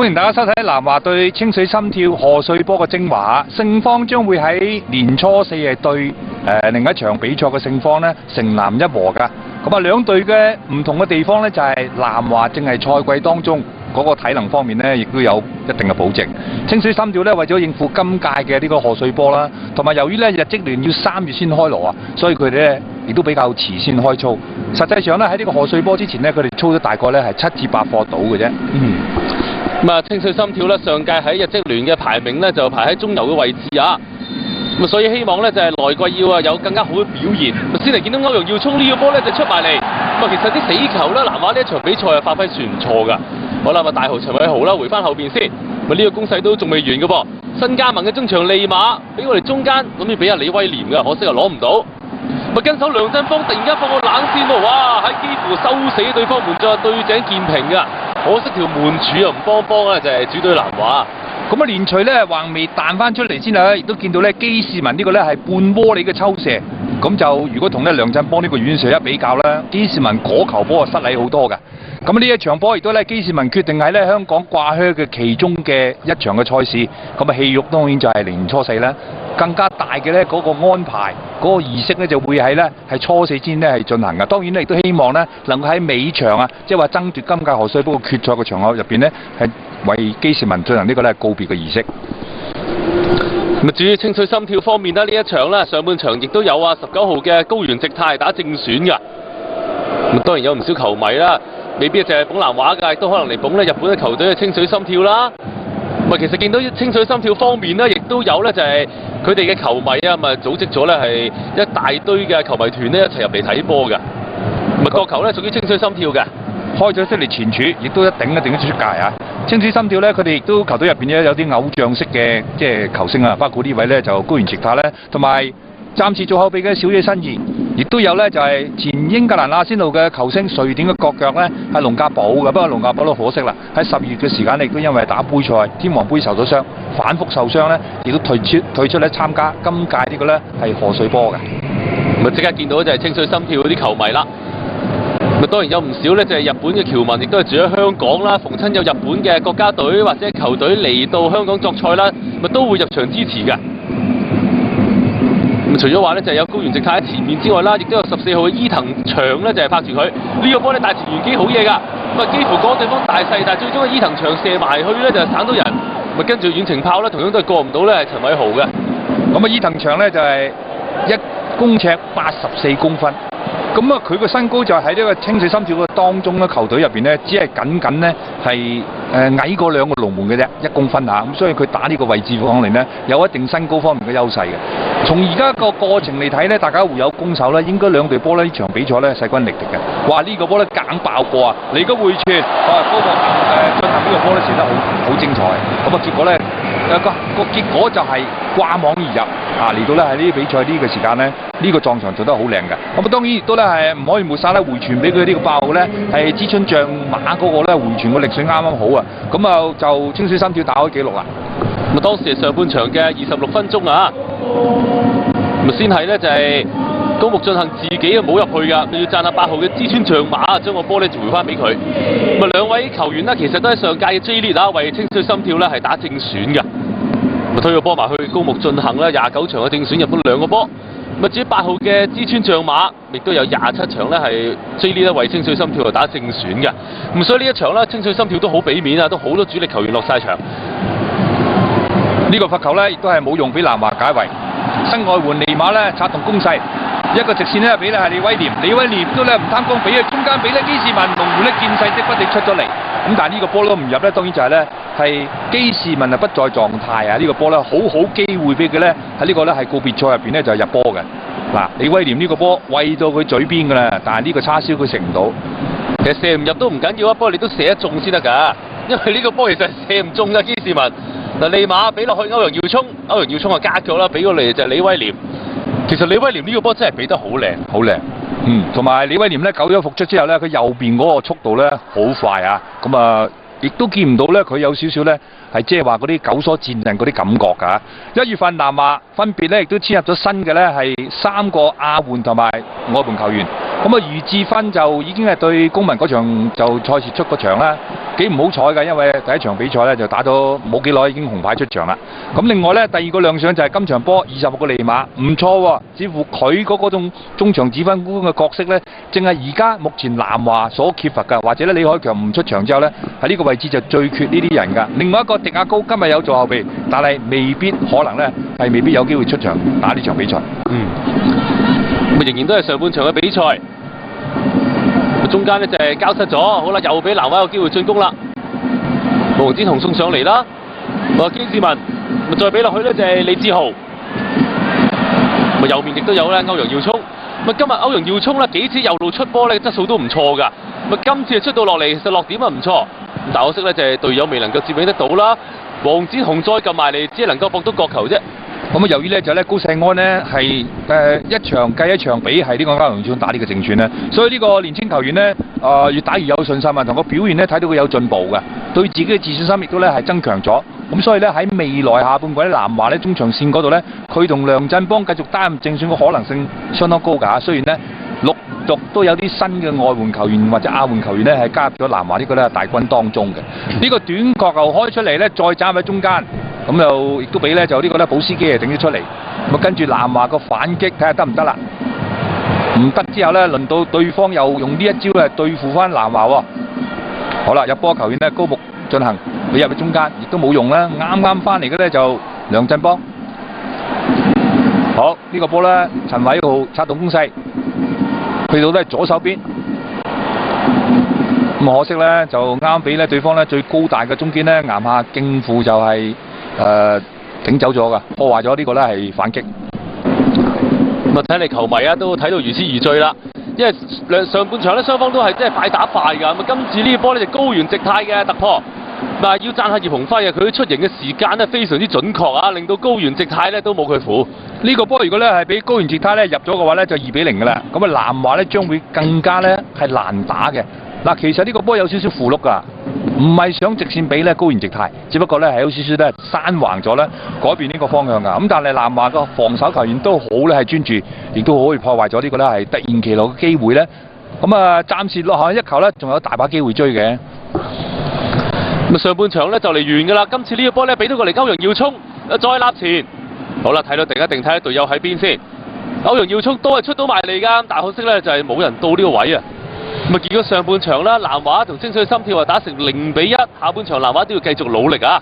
歡迎大家收睇南華對清水心跳賀歲波嘅精華，勝方將會喺年初四係對另一場比賽嘅勝方呢，成南一和噶。咁啊，兩隊嘅唔同嘅地方呢，就係南華正係賽季當中嗰個體能方面呢，亦都有一定嘅保證。清水心跳呢，為咗應付今屆嘅呢個賀歲波啦，同埋由於呢日職聯要3月先開鑼啊，所以佢哋呢亦都比較遲先開操。實際上呢，喺呢個賀歲波之前呢，佢哋操咗大概呢係7至8課到嘅啫。咁啊，清水心跳咧，上屆喺日職聯嘅排名咧就排喺中游嘅位置啊。咁所以希望咧就係來季要有更加好嘅表現。先嚟見到歐陽耀聰呢個波咧就出埋嚟。咁啊，其實啲死球咧，南華呢一場比賽啊發揮算唔錯㗎。好啦，大豪陳偉豪啦，回翻後邊先。呢個攻勢都仲未完嘅噃。新加盟嘅中場利馬俾我哋中間，諗住俾阿李威廉㗎，可惜又攞唔到。跟手梁振邦突然間放個冷線喎，哇！喺幾乎收死對方門將對井健平㗎，可惜條門柱又唔幫啊，就係主隊南華。咁啊，連隨咧橫未彈翻出嚟先啊，亦都見到咧基士文呢個咧係半窩里嘅抽射，咁就如果同咧梁振邦呢個遠射一比較咧，基士文嗰球波啊失禮好多㗎。咁呢一場波亦都咧基士文決定喺咧香港掛靴嘅其中嘅一場嘅賽事，咁啊戲肉當然就係年初四啦。更加大嘅咧嗰個安排，嗰個儀式咧就會喺咧係初四先咧係進行嘅。當然咧亦都希望咧能夠喺尾場啊，即係話爭奪今屆賀歲波嘅決賽嘅場合入邊咧係為基士文進行呢個咧告別嘅儀式。咁至於清水心跳方面呢，呢一場咧上半場亦都有啊19號嘅高原直泰打正選㗎。咁當然有唔少球迷啦，未必就係捧南華㗎，亦都可能嚟捧咧日本嘅球隊嘅清水心跳啦。其實見到清水心跳方面呢，亦都有咧就係佢哋嘅球迷啊，咪組織咗咧係一大堆嘅球迷團咧一齊入嚟睇波㗎。個球咧屬於清水心跳嘅，開咗出嚟前柱，亦都一定都出界啊！清水心跳咧，佢哋亦都球隊入邊咧有啲偶像式嘅即係球星啊，包括呢位咧就高原直太咧，同埋暫時做後備嘅小野伸二，亦都有咧就係前英格蘭阿仙奴嘅球星瑞典嘅國腳咧係龍格堡嘅，不過龍格堡都可惜啦，喺10月嘅時間亦都因為打杯賽天皇杯受咗傷，反覆受傷咧，亦都退出咧參加今屆呢個咧係賀歲波嘅。咁即刻見到就係清水心跳嗰啲球迷啦。當然有唔少咧，就係日本嘅僑民，亦都係住喺香港啦。逢親有日本嘅國家隊或者球隊嚟到香港作賽啦，都會入場支持嘅。除咗話咧，就係有高原直太喺前面之外啦，亦都有14號嘅伊藤翔咧，就係拍住佢呢個波咧，大前沿幾好嘢㗎。幾乎過對方大細，但係最終嘅伊藤翔射埋去咧，就係省到人。跟住遠程炮咧，同樣都係過唔到咧，係陳偉豪嘅。咁啊，伊藤翔咧就係1公尺84公分。咁啊，佢個身高就喺呢個清水心跳嘅當中咧，球隊入邊咧，只係僅咧係矮過2個龍門嘅啫，1公分嚇。咁所以佢打呢個位置方面咧，有一定身高方面嘅優勢嘅。從而家個過程嚟睇咧，大家互有攻守咧，應該兩隊波咧呢場比賽咧勢均力敵嘅。哇！呢個波咧硬爆過啊，嚟個回傳啊，嗰個進行呢個波咧射得好精彩。咁啊結果咧個結果就係掛網而入啊！嚟到咧喺呢啲比賽呢個時間咧，呢個撞牆做得好靚嘅。咁啊當然亦都咧係唔可以抹殺咧回傳俾佢呢個爆咧係知春象馬嗰個咧回傳個力水啱啱好啊！咁啊就清水心跳打開紀錄啦。咁當時係上半場嘅26分鐘啊，咁先係咧就係高木進行自己啊冇入去㗎，佢要讚下8號嘅知川象馬將個波咧回翻俾佢。咁兩位球員呢，其實都喺上屆嘅 J League 啊，為清水心跳咧係打正選㗎。咁推個波埋去高木進行啦，29場嘅正選入咗2個波。咁至於8號嘅知川象馬，亦都有27場咧係 J League 咧為清水心跳打正選嘅。咁所以呢一場咧，清水心跳都好俾面啊，都好多主力球員落晒場。呢個罰球咧，亦都係冇用俾南華解圍。新外援尼馬咧策動攻勢，一個直線咧俾咧係李威廉，李威廉都咧唔貪功，俾佢中間俾咧基士文，龍門咧見勢即不地出咗嚟。咁但係呢個波都唔入咧，當然就係咧係基士文啊不在狀態啊！呢個波咧好機會俾佢咧喺呢個咧係告別賽入邊咧就係入波嘅。嗱，李威廉呢個波喂到佢嘴邊㗎啦，但係呢個叉燒佢食唔到。其實射唔入都唔緊要啊，不過你都射得中先得㗎，因為呢個波其實射唔中㗎基士文。嗱，利馬俾落去歐陽耀聰，歐陽耀聰啊加咗啦，俾過嚟就係李威廉。其實李威廉呢個波真係俾得好靚，好靚。同埋李威廉咧救咗復出之後咧，佢右邊嗰個速度咧好快啊！咁啊，亦都見唔到咧佢有少少咧係即係話嗰啲九所戰陣嗰啲感覺㗎。1月份南華分別咧亦都簽入咗新嘅咧係3個亞援同埋外援球員。咁啊，余智勳就已經係對公民嗰場就賽事出個場啦。幾唔好彩㗎，因為第一場比賽咧就打咗冇幾耐已經紅牌出場啦。咁另外咧第二個亮相就係今場波26個利馬，唔錯喎，似乎佢嗰種中場指揮官嘅角色咧，正係而家目前南華所缺乏㗎，或者咧李海強唔出場之後咧，喺呢個位置就最缺呢啲人㗎。另外一個迪亞高今日有做後備，但係未必可能咧係未必有機會出場打呢場比賽。咁仍然都係上半場嘅比賽。中間呢就係交失咗，好啦，又俾南華有機會進攻啦。黃展鴻送上嚟啦，基士文，再俾落去呢就係李志豪。右面亦都有咧歐陽耀聰。今日歐陽耀聰呢幾次右路出波呢質素都唔錯㗎。今次出到落嚟，其實落點啊唔錯。但可惜呢就係隊友未能夠接應得到啦。黃展鴻再撳埋嚟，只係能夠搏到角球啫。咁由於咧就咧高世安呢係一場計一場比係呢個歐陽耀聰打呢個正選咧，所以呢個年青球員呢，越打越有信心啊，同個表現呢睇到佢有進步嘅，對自己嘅自信心亦都咧係增強咗。咁所以咧喺未來下半季咧南華咧中場線嗰度咧，佢同梁振邦繼續擔任正選嘅可能性相當高㗎。雖然呢，陸續都有啲新嘅外援球員或者亞援球員呢係加入咗南華呢個咧大軍當中嘅。呢個短角球開出嚟咧，再斬喺中間。咁又亦都俾咧就呢個咧保斯基頂咗出嚟，咁跟住南華個反擊睇下得唔得啦？唔得之後咧，輪到對方又用呢一招咧對付翻南華喎。好啦，入波球員咧高木進行，佢入去中間亦都冇用啦。啱啱翻嚟嘅咧就梁振邦。好，呢個波咧陳偉豪策動攻勢，去到咧左手邊。咁可惜咧就啱俾咧對方咧最高大嘅中堅咧岩下敬父就係、頂走咗㗎，破壞咗呢個咧係反擊。睇嚟球迷啊都睇到如痴如醉啦，因為上半場咧雙方都係真係快打快㗎。今次呢個波咧就高原直泰嘅突破，要讚下葉鴻輝啊，佢出營嘅時間咧非常之準確啊，令到高原直泰咧都冇佢符。呢個波如果咧係俾高原直泰咧入咗嘅話咧就2-0㗎啦，咁啊南華咧將會更加咧係難打嘅。嗱，其實呢個波有少少負碌㗎。唔係想直線俾咧高原直泰，只不過咧係有少少咧山橫咗咧改變呢個方向㗎。咁但係南華個防守球員都好咧係專注，亦都可以破壞咗呢個咧係突然其來嘅機會咧。咁暫時落下一球咧，仲有大把機會追嘅。上半場咧就嚟完㗎啦，今次呢個波咧俾到過嚟歐陽耀聰，再立前。好啦，睇到定一定睇下隊友喺邊先。歐陽耀聰都係出到埋嚟㗎，但可惜咧就係冇人到呢個位啊。結果上半場啦，南華同清水心跳打成0-1，下半場南華都要繼續努力啊！